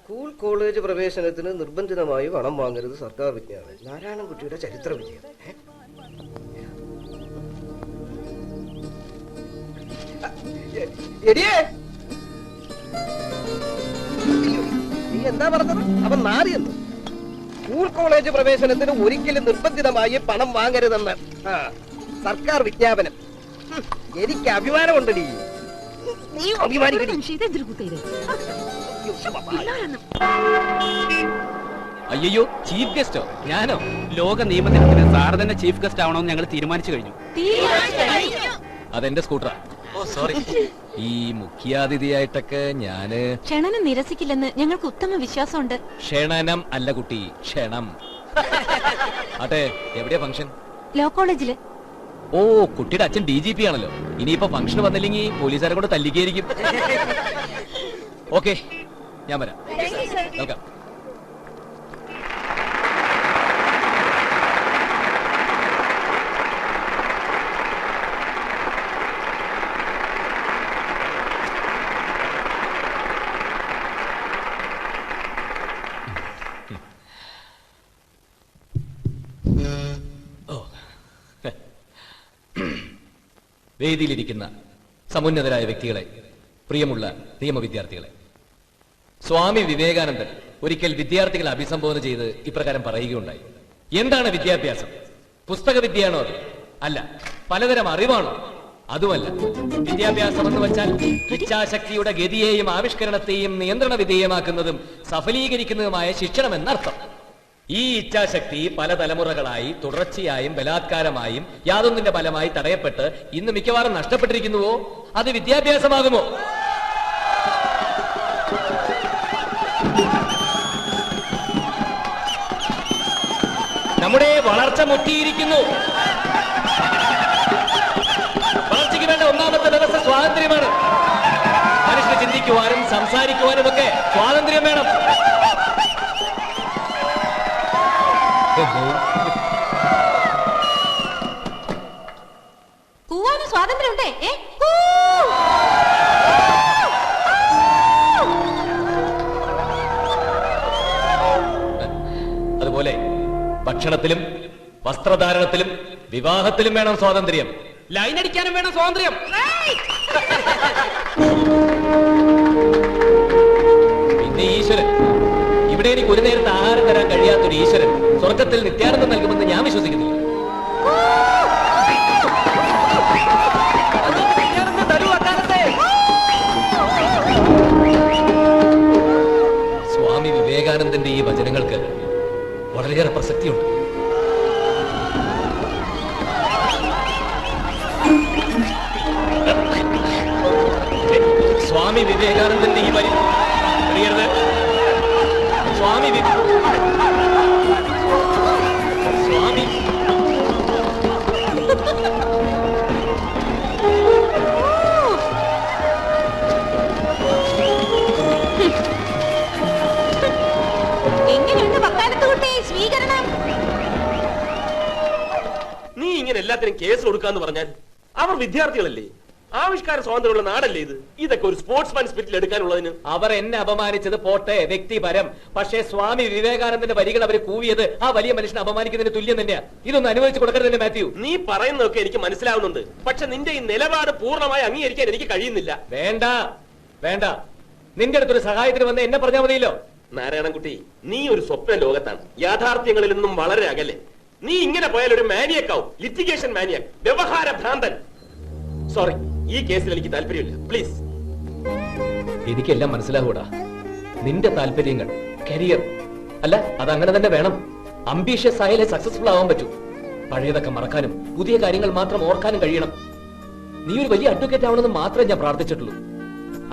School college പ്രവേശനത്തിന് നിർബന്ധിതമായി പണം വാങ്ങരുത് സർക്കാർ വിജ്ഞാപനം. നാരായണൻകുട്ടിയുടെ ചരിത്ര വിജയം. നീ എന്താ പറഞ്ഞത്? അവൻ മാറിയെന്ന്. സ്കൂൾ കോളേജ് പ്രവേശനത്തിന് ഒരിക്കലും നിർബന്ധിതമായി പണം വാങ്ങരുതെന്ന് സർക്കാർ വിജ്ഞാപനം. എനിക്ക് അഭിമാനമുണ്ടടി. നീ അഭിമാനിക്കടി. അയ്യോ, ചീഫ് ഗസ്റ്റോ? ഞാനോ? ലോക നിയമദിനത്തിന് സാർ തന്നെ ചീഫ് ഗസ്റ്റ് ആവണമെന്ന് ഞങ്ങൾ തീരുമാനിച്ചു കഴിഞ്ഞു. അതെന്റെ സ്കൂട്ടറാ. സോറി. ഈ മുഖ്യാതിഥിയായിട്ടൊക്കെ ഞാന് ക്ഷണനം നിരസിക്കില്ലെന്ന് ഞങ്ങൾക്ക് ഉത്തമ വിശ്വാസമുണ്ട്. ക്ഷണനം അല്ല കുട്ടി, ക്ഷണം. അതെ, എവിടെയാ ഫംഗ്ഷൻ? ലോ കോളേജില്. ഓ, കുട്ടിയുടെ അച്ഛൻ DGP ആണല്ലോ. ഇനിയിപ്പോ ഫംഗ്ഷൻ വന്നില്ലെങ്കിൽ പോലീസുകാരെ കൊണ്ട് തല്ലിക്കായിരിക്കും. ഓക്കെ, ഞാൻ വരാം. വെൽക്കം. വേദിയിലിരിക്കുന്ന സമുന്നതരായ വ്യക്തികളെ, പ്രിയമുള്ള നിയമവിദ്യാർത്ഥികളെ, സ്വാമി വിവേകാനന്ദൻ ഒരിക്കൽ വിദ്യാർത്ഥികളെ അഭിസംബോധന ചെയ്ത് ഇപ്രകാരം പറയുകയുണ്ടായി. എന്താണ് വിദ്യാഭ്യാസം? പുസ്തക വിദ്യയാണോ അത്? അല്ല. പലതരം അറിവാണോ? അതുമല്ല. വിദ്യാഭ്യാസം എന്ന് വെച്ചാൽ ഇച്ഛാശക്തിയുടെ ഗതിയെയും ആവിഷ്കരണത്തെയും നിയന്ത്രണ വിധേയമാക്കുന്നതും സഫലീകരിക്കുന്നതുമായ ശിക്ഷണം എന്നർത്ഥം. ഈ ഇച്ഛാശക്തി പല തലമുറകളായി തുടർച്ചയായും ബലാത്കാരമായും യാതൊന്നിന്റെ ഫലമായി തടയപ്പെട്ട് ഇന്ന് മിക്കവാറും നഷ്ടപ്പെട്ടിരിക്കുന്നുവോ അത് വിദ്യാഭ്യാസമാകുമോ? നമ്മുടെ വളർച്ച മുട്ടിയിരിക്കുന്നു. വളർച്ചയ്ക്ക് വേണ്ട ഒന്നാമത്തെ വ്യവസ്ഥ സ്വാതന്ത്ര്യമാണ്. മനുഷ്യന് ചിന്തിക്കുവാനും സംസാരിക്കുവാനും ഒക്കെ സ്വാതന്ത്ര്യം വേണം. കൂവാനും സ്വാതന്ത്ര്യമുണ്ടേ. അതുപോലെ ഭക്ഷണത്തിലും വസ്ത്രധാരണത്തിലും വിവാഹത്തിലും വേണം സ്വാതന്ത്ര്യം. ലൈൻ അടിക്കാനും വേണം സ്വാതന്ത്ര്യം. പിന്നെ ഈശ്വരൻ. ഇവിടെ എനിക്ക് ഒരു നേരത്തെ ആഹാരം തരാൻ കഴിയാത്തൊരു ഈശ്വരൻ സ്വർഗത്തിൽ നിത്യാനന്ദം നൽകുമെന്ന് ഞാൻ വിശ്വസിക്കുന്നില്ല. സ്വാമി വിവേകാനന്ദന്റെ ഈ വചനങ്ങൾക്ക് വളരെയേറെ പ്രസക്തിയുണ്ട്. സ്വാമി വിവേകാനന്ദന്റെ ഈ വരി അറിയരുത്. സ്വാമി എങ്ങനെയുണ്ട് വക്കാലത്ത് കുട്ടി സ്വീകരണം? നീ ഇങ്ങനെ എല്ലാത്തിനും കേസ് കൊടുക്കാന്ന് പറഞ്ഞാൽ അവർ വിദ്യാർത്ഥികളല്ലേ? ആവിഷ്കാര സ്വാതന്ത്ര്യമുള്ള നാടല്ലേ ഇത്? ഇതൊക്കെ ഒരു സ്പോർട്സ്മാൻ സ്പിരിറ്റിൽ എടുക്കാനുള്ളതിന്. അവർ എന്നെ അപമാനിച്ചത് പോട്ടെ, വ്യക്തിപരം. പക്ഷേ സ്വാമി വിവേകാനന്ദന്റെ വരികൾ അവർ കൂവിയത് ആ വലിയ മനുഷ്യനെ അപമാനിക്കുന്നതിന് തുല്യം തന്നെയാ. ഇതൊന്നും അനുവദിച്ചു കൊടുക്കരുത് തന്നെ മാത്യു. നീ പറയുന്നതൊക്കെ എനിക്ക് മനസ്സിലാവുന്നുണ്ട്. പക്ഷെ നിന്റെ ഈ നിലപാട് പൂർണ്ണമായി അംഗീകരിക്കാൻ എനിക്ക് കഴിയുന്നില്ല. വേണ്ട വേണ്ട, നിന്റെ അടുത്തൊരു സഹായത്തിന് വന്ന് എന്നെ പറഞ്ഞാൽ മതിയല്ലോ. നാരായണൻകുട്ടി, നീ ഒരു സ്വപ്ന ലോകത്താണ്, യാഥാർത്ഥ്യങ്ങളിൽ നിന്നും വളരെ അകലെ. നീ ഇങ്ങനെ പോയാൽ ഒരു മാനിയക്കാവും, ലിറ്റിഗേഷൻ മാനിയക്, വ്യവഹാര ഭ്രാന്തൻ. സോറി, ഈ കേസിൽ എനിക്ക് താല്പര്യമില്ല. പ്ലീസ്. എനിക്കെല്ലാം മനസ്സിലാകൂടാ. നിന്റെ താല്പര്യങ്ങൾ, കരിയർ അല്ല, അതങ്ങനെ തന്നെ വേണം. അംബീഷ്യസ് ആയാലേ സക്സസ്ഫുൾ ആവാൻ പറ്റൂ. പഴയതൊക്കെ മറക്കാനും പുതിയ കാര്യങ്ങൾ മാത്രം ഓർക്കാനും കഴിയണം. നീ ഒരു വലിയ അഡ്വക്കേറ്റ് ആവണമെന്ന് മാത്രമേ ഞാൻ പ്രാർത്ഥിച്ചിട്ടുള്ളൂ.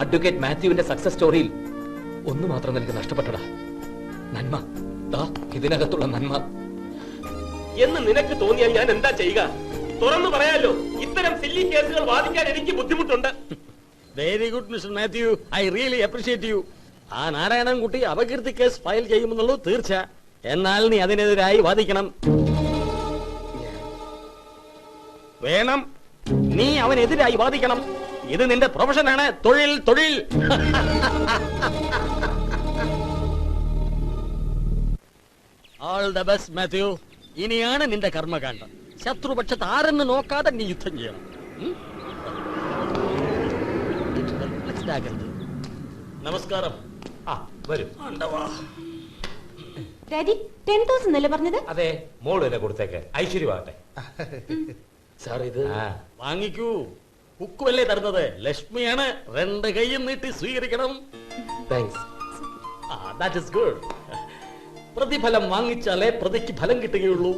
അഡ്വക്കേറ്റ് മാത്യുവിന്റെ സക്സസ് സ്റ്റോറിയിൽ ഒന്നു മാത്രം നിനക്ക് നഷ്ടപ്പെട്ടടാ, നന്മ. ദാ ഇതിനകത്തുള്ള നന്മ. എന്ന് നിനക്ക് തോന്നിയാൽ ഞാൻ എന്താ ചെയ്യുക? തുറന്നു പറയാലോ, ഇത്തരം സില്ലി കേസുകൾ വാദിക്കാൻ എനിക്ക് ബുദ്ധിമുട്ടുണ്ട്. Very good mister Mathew, I really appreciate you. ആ നാരായണൻകുട്ടി അപകീർത്തി കേസ് ഫയൽ ചെയ്യുമെന്നുള്ളൂ തീർച്ച. എന്നാൽ നീ അതിനെതിരായി വാദിക്കണം. വേണം, നീ അവനെതിരായി വാദിക്കണം. ഇത് നിന്റെ പ്രൊഫഷനാണ്, തൊഴിൽ. All the best Mathew. ഇനിയാണ് നിന്റെ കർമ്മകാണ്ഡം. ശത്രുപക്ഷത്ത് ആരെന്ന് നോക്കാതെ നീ യുദ്ധം ചെയ്യണം. നമസ്കാരം. വരും. ഡാഡി 10,000 അല്ലേ പറഞ്ഞത്? അതെ, മോള് തന്നെ കൊടുത്തേക്ക്. ഐശ്വര്യമാകട്ടെ. സാർ ഇത് വാങ്ങിക്കൂ. കുക്കുവല്ലേ തരുന്നത്? ലക്ഷ്മിയാണ്. 2 കൈയും നീട്ടി സ്വീകരിക്കണം. താങ്ക്സ്. That is good. പ്രതിഫലം വാങ്ങിച്ചാലേ പ്രതിക്ക് ഫലം കിട്ടുകയുള്ളൂ.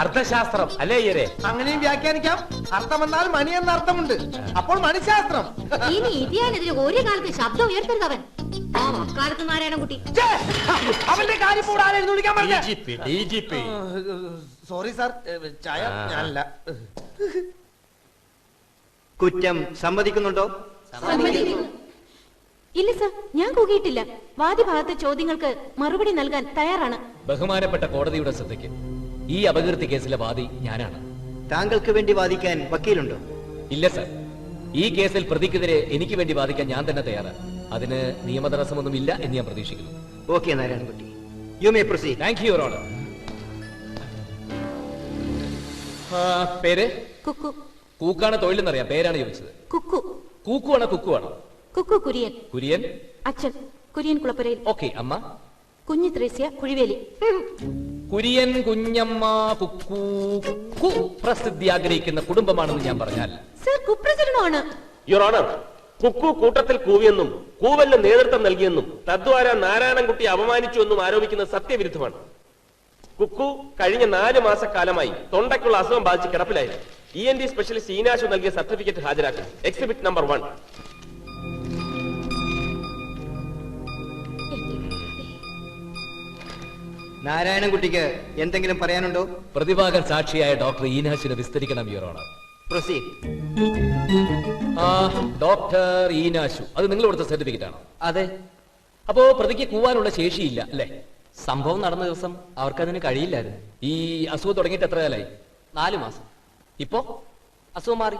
അർത്ഥശാസ്ത്രം അല്ലേ അയ്യരെ? അങ്ങനെയും വ്യാഖ്യാനിക്കാം. അർത്ഥം എന്നാൽ മണി എന്ന അർത്ഥമുണ്ട്. അപ്പോൾ മണിശാസ്ത്രം. ഇനി ഇതിയാനെതിരെ ഒരു കാലത്ത് ശബ്ദം ഉയർത്തരുത് അവൻ. ആ വക്കാലത്ത് നാരായണൻകുട്ടി. അവന്റെ കാര്യം കൂടാതെ വിളിക്കാൻ പറഞ്ഞ. DGP. സോറി സാർ, ചായ ഞാനല്ല. കുറ്റം സമ്മതിക്കുന്നുണ്ടോ? ഇല്ല സർ, ഞാൻ കൂകിയിട്ടില്ല. വാദിഭാഗത്തെ ചോദ്യങ്ങൾക്ക് മറുപടി നൽകാൻ തയ്യാറാണ്. ബഹുമാനപ്പെട്ട കോടതിയുടെ ശ്രദ്ധയ്ക്ക്, ഈ അപകീർത്തി കേസിലെ വാദി ഞാനാണ്. താങ്കൾക്ക് വേണ്ടി വാദിക്കാൻ വക്കീലുണ്ടോ? ഇല്ല സർ, ഈ കേസിൽ പ്രതിക്കെതിരെ എനിക്ക് വേണ്ടി വാദിക്കാൻ ഞാൻ തന്നെ തയ്യാറാണ്. അതിന് നിയമതടസ്സമൊന്നുമില്ല എന്ന് ഞാൻ പ്രതീക്ഷിക്കുന്നു. Okay Narayanankutty, you may proceed. Thank you your honour. പേര്? കുക്കു. കൂക്കാണ് തൊഴിലെന്നറിയാം, പേരാണ് ചോദിച്ചത്. കുക്കു. കൂക്കുവാണോ കുക്കുവാണോ? കുക്കു കുര്യൻ. കുര്യൻ? അച്ഛൻ കുര്യൻ കുളപ്പുരയിൽ. ഓക്കെ. അമ്മ? കുഞ്ഞു ത്രേസ്യ കുഴിവേലി. കുര്യൻ, കുഞ്ഞമ്മ, കുക്കു. കുക്കു പ്രസിദ്ധി ആഗ്രഹിക്കുന്ന കുടുംബമാണെന്ന് ഞാൻ പറഞ്ഞാൽ സർ കുപ്രചരണമാണ്. യുവർ ഓണർ, കുക്കു കൂട്ടത്തിൽ കൂവിയെന്നും കൂവലിന് നേതൃത്വം നൽകിയെന്നും തദ്വാര നാരായണൻകുട്ടി അപമാനിച്ചു എന്നും ആരോപിക്കുന്നത് സത്യവിരുദ്ധമാണ്. കുക്കു കഴിഞ്ഞ 4 മാസക്കാലമായി തൊണ്ടയ്ക്കുള്ള അസുഖം ബാധിച്ച് കിടപ്പിലായിരുന്നു. ENT സ്പെഷ്യലിസ്റ്റ് ഈനാശു നൽകിയ സർട്ടിഫിക്കറ്റ് ഹാജരാക്കും. Exhibit number 1. നാരായണൻകുട്ടിക്ക് എന്തെങ്കിലും പറയാനുണ്ടോ? പ്രതിഭാഗം സാക്ഷിയായ ഡോക്ടർ ഈനാശിനെ വിസ്തരിക്കണം your honour. Proceed. Doctor Eenashu, അത് നിങ്ങൾ കൊടുത്ത സർട്ടിഫിക്കറ്റ് ആണോ? അതെ. അപ്പോ പ്രതിക്ക് കൂവാനുള്ള ശേഷിയില്ല അല്ലേ? സംഭവം നടന്ന ദിവസം അവർക്കതിന് കഴിയില്ലായിരുന്നു. ഈ അസുഖം തുടങ്ങിയിട്ട് എത്ര കാലായി? 4 മാസം. ഇപ്പോ അസുഖം മാറി.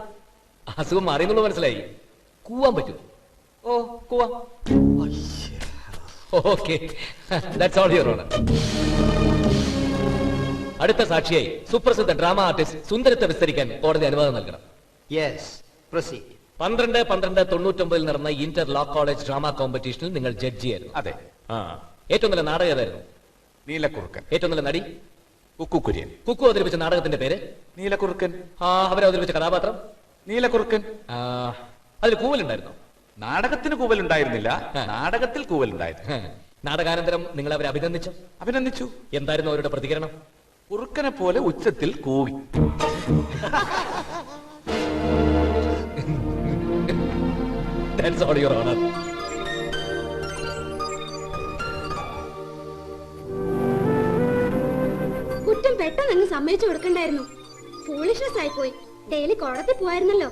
അസുഖം മാറിയെന്നുള്ള മനസ്സിലായി. കൂവാൻ പറ്റും? ഓ, കൂവാം. Okay, that's all your honour. അടുത്ത സാക്ഷിയായി സുപ്രസിദ്ധ ഡ്രാമ ആർട്ടിസ്റ്റ് സുന്ദരത്തെ വിസ്തരിക്കാൻ കോടതി അനുവാദം നൽകണം. Yes, proceed. 12/12/99 നടന്ന ഇന്റർ ലോ കോളേജ് ഡ്രാമ കോമ്പറ്റീഷനിൽ നിങ്ങൾ ജഡ്ജിയായിരുന്നു. അതെ. ഏറ്റവും നല്ല നാടകം ഏതായിരുന്നു? നീലക്കുറുക്കൻ. ഏറ്റവും നല്ല നടി? കുക്കു കുര്യൻ. കുക്കു അവതരിപ്പിച്ച നാടകത്തിന്റെ പേര്? നീലക്കുറുക്കൻ. അവരവതരിപ്പിച്ച കഥാപാത്രം? നീലക്കുറുക്കൻ. അതിൽ കൂവലുണ്ടായിരുന്നു? നാടകത്തിന് കൂവലുണ്ടായിരുന്നില്ല, നാടകത്തിൽ കൂവലുണ്ടായിരുന്നു. നാടകാനന്തരം നിങ്ങൾ അവരെ അഭിനന്ദിച്ചു? അഭിനന്ദിച്ചു. എന്തായിരുന്നു അവരുടെ പ്രതികരണം? കുറുക്കനെ പോലെ ഉച്ചത്തിൽ കൂവി. That's all, Your Honor. കുറ്റം പെട്ടെന്ന് അങ്ങ് സമ്മതിച്ചു കൊടുക്കണ്ടായിരുന്നു. ഫൂളിഷ്നെസ് ആയിപ്പോയി. ഡെയിലി കോടതി പോവായിരുന്നല്ലോ.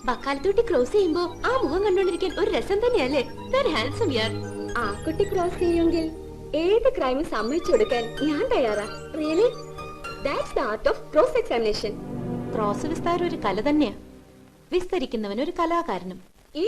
ബക്കാലത്തോട്ടി ക്രോസ് ചെയ്യുമ്പോ ആ മുഖം കണ്ടോണ്ടിരിക്കാൻ ഒരു രസം തന്നെയല്ലേ? വെരി ഹാൻസം യാർ. ആ കുട്ടി ക്രോസ് ചെയ്യുമെങ്കിൽ ഏത് ക്രൈമും സമ്മതിച്ചു കൊടുക്കാൻ ഞാൻ തയ്യാറാ. Really, that's the art of cross examination. Cross വിസ്താരം ഒരു കല തന്നെയാ. വിസ്തരിക്കുന്നവൻ ഒരു കലാകാരനും. ഈ